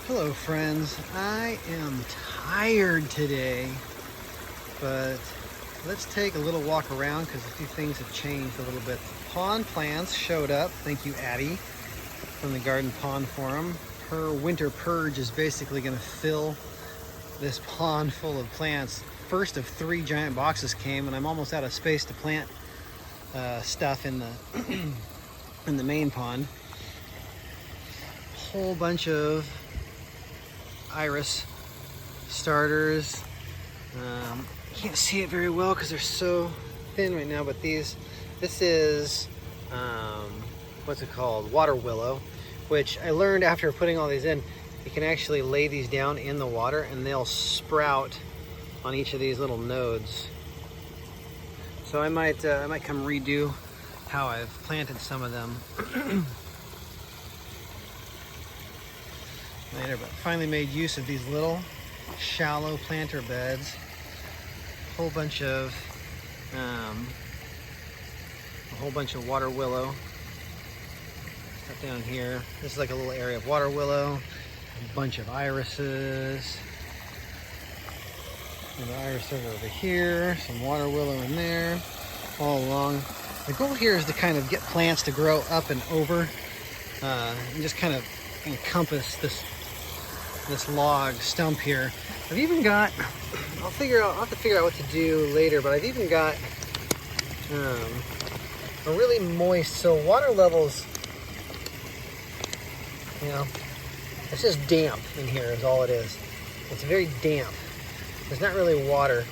Hello friends, I am tired today, but let's take a little walk around because a few things have changed a little bit. The pond plants showed up, thank you Addie from the Garden Pond Forum. Her winter purge is basically going to fill this pond full of plants. First of 3 giant boxes came and I'm almost out of space to plant stuff in the in the main pond. Whole bunch of iris starters. Can't see it very well because they're so thin right now, but this is what's it called, water willow, which I learned after putting all these in, you can actually lay these down in the water and they'll sprout on each of these little nodes. So I might come redo how I've planted some of them later, but finally made use of these little shallow planter beds. A whole bunch of water willow stuff down here. This is like a little area of water willow, a bunch of irises. Another iris over here, some water willow in there, all along. The goal here is to kind of get plants to grow up and over and just kind of encompass this log stump here. I've even got, I'll have to figure out what to do later, but I've even got a really moist, so water levels, you know, it's just damp in here is all it is. It's very damp. There's not really water.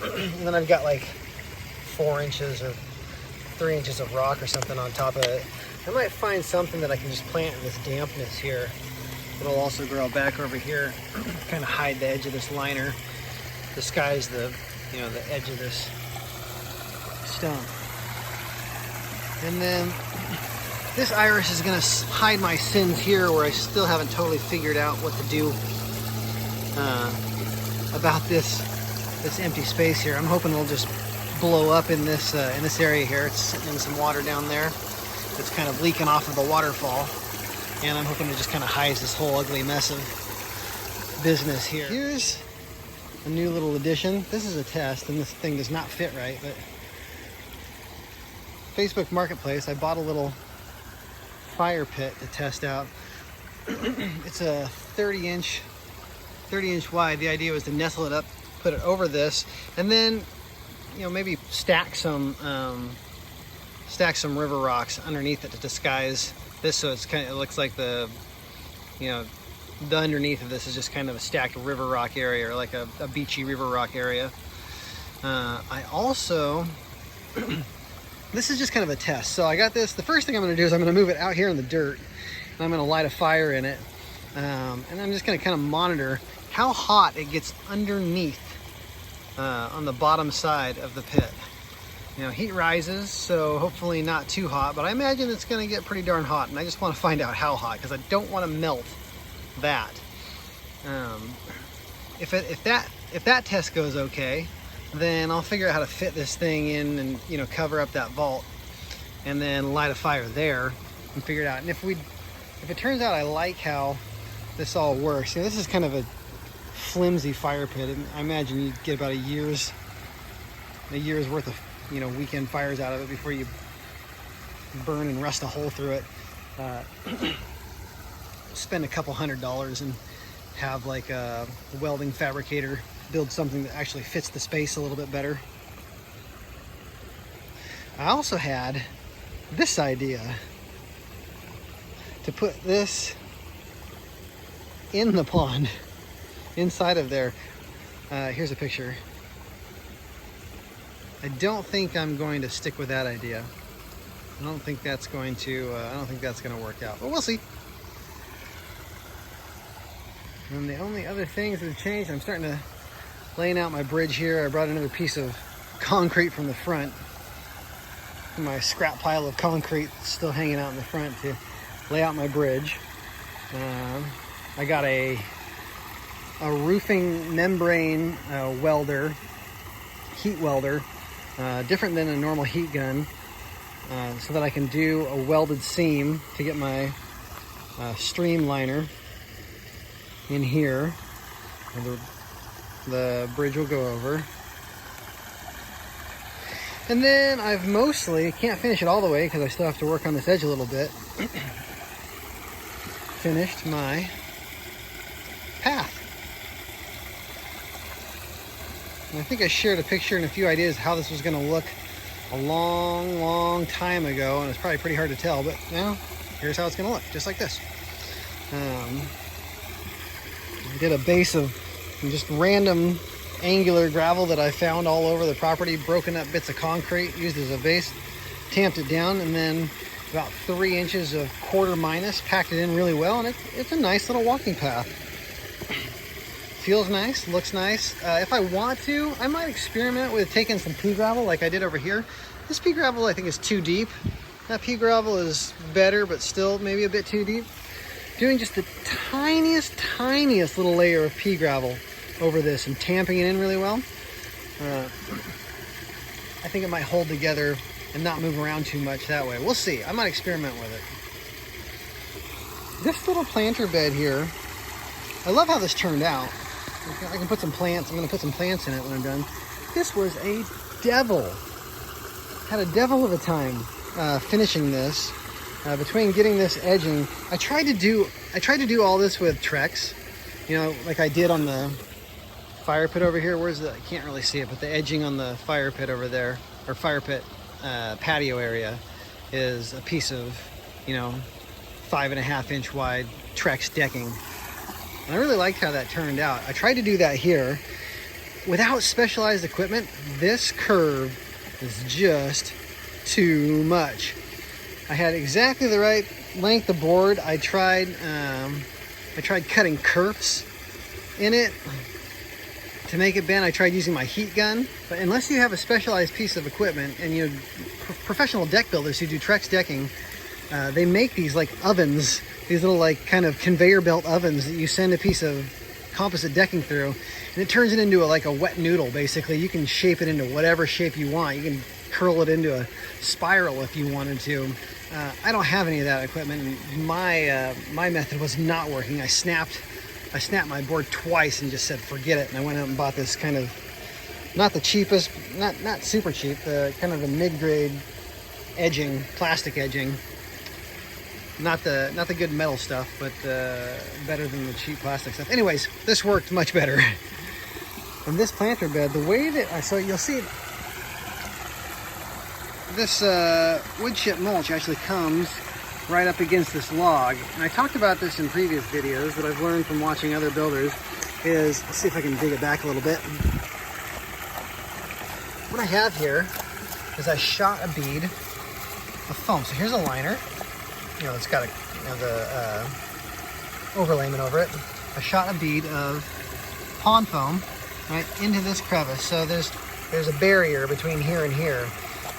And then I've got like 4 inches or 3 inches of rock or something on top of it. I might find something that I can just plant in this dampness here. It'll also grow back over here, kind of hide the edge of this liner, disguise the edge of this stump. And then this iris is going to hide my sins here, where I still haven't totally figured out what to do about this empty space here. I'm hoping it'll just blow up in this area here. It's sitting in some water down there. It's kind of leaking off of the waterfall. And I'm hoping it just kind of hides this whole ugly mess of business here. Here's a new little addition. This is a test, and this thing does not fit right, but Facebook Marketplace, I bought a little fire pit to test out. It's a 30-inch wide. The idea was to nestle it up, put it over this, and then, maybe stack some river rocks underneath it to disguise this, so it looks like the underneath of this is just kind of a stacked river rock area, or like a beachy river rock area. I also this is just kind of a test. So I got this. The first thing I'm going to do is I'm going to move it out here in the dirt, and I'm going to light a fire in it, and I'm just going to kind of monitor how hot it gets underneath on the bottom side of the pit. Heat rises, so hopefully not too hot, but I imagine it's going to get pretty darn hot, and I just want to find out how hot, because I don't want to melt that. If that test goes okay, then I'll figure out how to fit this thing in and cover up that vault, and then light a fire there and figure it out. And if it turns out I like how this all works, this is kind of a flimsy fire pit, and I imagine you'd get about a year's worth of weekend fires out of it before you burn and rust a hole through it. Spend a couple $100 and have like a welding fabricator build something that actually fits the space a little bit better. I also had this idea to put this in the pond inside of there. Here's a picture. I don't think I'm going to stick with that idea. I don't think that's going to work out, but we'll see. And the only other things that have changed, I'm starting to laying out my bridge here. I brought another piece of concrete from the front. My scrap pile of concrete still hanging out in the front to lay out my bridge. I got a roofing membrane welder, heat welder, different than a normal heat gun, so that I can do a welded seam to get my streamliner. in here. The bridge will go over. And then I've mostly, can't finish it all the way because I still have to work on this edge a little bit, finished my path. And I think I shared a picture and a few ideas how this was going to look a long time ago, and it's probably pretty hard to tell, but now here's how it's going to look, just like this. I did a base of just random angular gravel that I found all over the property, broken up bits of concrete, used as a base, tamped it down, and then about 3 inches of quarter minus, packed it in really well, and it's a nice little walking path. Feels nice, looks nice. If I want to, I might experiment with taking some pea gravel like I did over here. This pea gravel I think is too deep. That pea gravel is better, but still maybe a bit too deep. Doing just the tiniest little layer of pea gravel over this and tamping it in really well. I think it might hold together and not move around too much that way. We'll see. I might experiment with it. This little planter bed here, I love how this turned out. I can put some plants. I'm going to put some plants in it when I'm done. This was a devil. Had a devil of a time finishing this. Between getting this edging, I tried to do all this with Trex, you know, like I did on the fire pit over here. Where's the, I can't really see it, but the edging on the fire pit over there, or fire pit patio area, is a piece of, you know, 5.5 inch wide Trex decking. And I really liked how that turned out. I tried to do that here without specialized equipment. This curve is just too much. I had exactly the right length of board. I tried cutting kerfs in it to make it bend. I tried using my heat gun, but unless you have a specialized piece of equipment, and you know, professional deck builders who do Trex decking, they make these like ovens, these little like kind of conveyor belt ovens that you send a piece of composite decking through, and it turns it into like a wet noodle. Basically, you can shape it into whatever shape you want. You can curl it into a spiral if you wanted to. I don't have any of that equipment. My method was not working. I snapped my board twice and just said forget it, and I went out and bought this kind of, not the cheapest, not super cheap, kind of the mid-grade edging, plastic edging. Not the good metal stuff, but better than the cheap plastic stuff. Anyways, this worked much better. And this planter bed, the way that so you'll see this wood chip mulch actually comes right up against this log. And I talked about this in previous videos, but I've learned from watching other builders is, let's see if I can dig it back a little bit. What I have here is I shot a bead of foam. So here's a liner. You know, it's got the overlayment over it. I shot a bead of pond foam right into this crevice. So there's a barrier between here and here.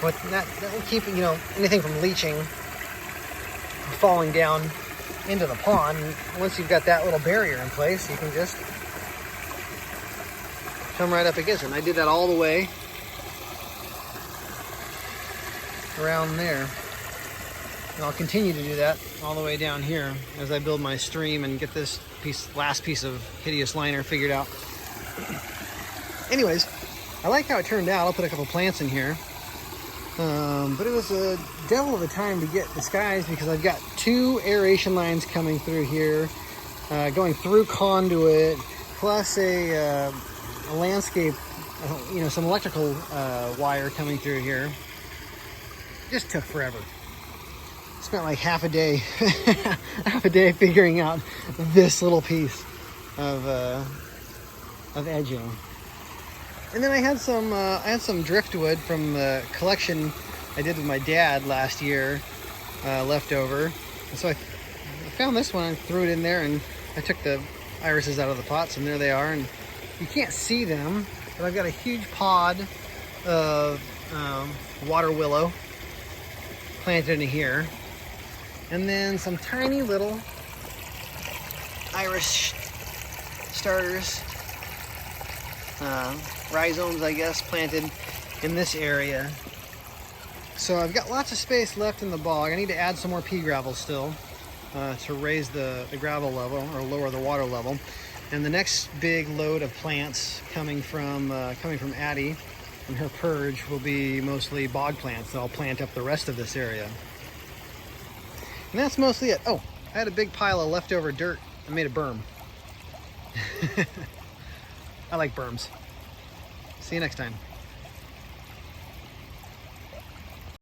But that will keep, you know, anything from leaching, falling down into the pond. And once you've got that little barrier in place, you can just come right up against it. And I did that all the way around there. And I'll continue to do that all the way down here as I build my stream and get this last piece of hideous liner figured out. Anyways, I like how it turned out. I'll put a couple plants in here. But it was a devil of a time to get disguised because I've got 2 aeration lines coming through here, going through conduit, plus a landscape, you know, some electrical wire coming through here. Just took forever. Spent like half a day figuring out this little piece of edging. And then I had some driftwood from the collection I did with my dad last year, left over. And so I found this one and threw it in there, and I took the irises out of the pots, and there they are. And you can't see them, but I've got a huge pod of water willow planted into here. And then some tiny little iris starters, rhizomes, I guess, planted in this area. So I've got lots of space left in the bog. I need to add some more pea gravel still. to raise the gravel level or lower the water level. And the next big load of plants coming from Addie and her purge will be mostly bog plants that I'll plant up the rest of this area. And that's mostly it. Oh, I had a big pile of leftover dirt. I made a berm. I like berms. See you next time.